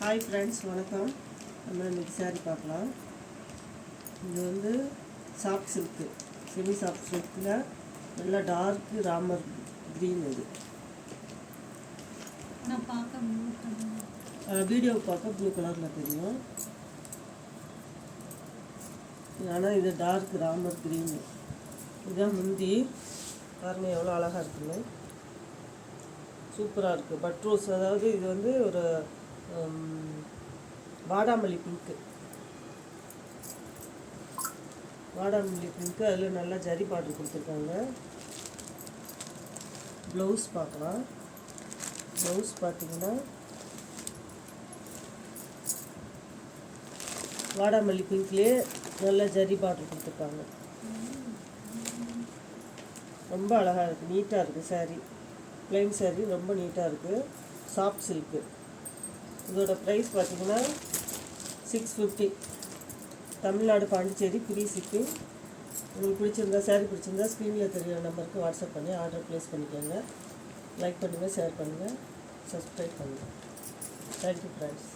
Hi friends, வணக்கம். நம்ம இன்றைக்கி சாரீ பார்க்கலாம். இது வந்து சாஃப்ட் சில்க்கு, செமி சாஃப்ட் சில்கில் நல்லா டார்க்கு ராமர் க்ரீன். இது நான் வீடியோ பார்க்க ப்ளூ கலரில் தெரியும், ஆனால் இது டார்க் ராமர் க்ரீனு. இதுதான் முந்தி பாருங்கள் எவ்வளோ அழகாக இருக்குன்னு, சூப்பராக இருக்குது. பட் ரோஸ், அதாவது இது வந்து ஒரு வாடாமல்லி பிங்க்கு, வாடாமல்லி பிங்க்கு. அதில் நல்லா ஜரி பார்டர் கொடுத்துருக்காங்க. ப்ளவுஸ் பார்க்கலாம். ப்ளவுஸ் பார்த்தீங்கன்னா வாடாமல்லி பிங்க்லேயே நல்லா ஜரி பார்டர் கொடுத்துருக்காங்க. ரொம்ப அழகாக இருக்குது, நீட்டாக இருக்குது சாரீ. ப்ளைன் சாரீ ரொம்ப நீட்டாக இருக்குது, சாஃப்ட் சில்க்கு. இதோட ப்ரைஸ் பார்த்திங்கன்னா 650. Tamil Nadu Pondicherry, free shipping. உங்களுக்கு பிடிச்சிருந்தா, சாரீ பிடிச்சிருந்தா ஸ்க்ரீனில் தெரிகிற நம்பருக்கு வாட்ஸ்அப் பண்ணி ஆர்டர் ப்ளேஸ் பண்ணிக்கோங்க. லைக் பண்ணுங்கள், ஷேர் பண்ணுங்கள், சப்ஸ்கிரைப் பண்ணுங்கள். Thank you friends.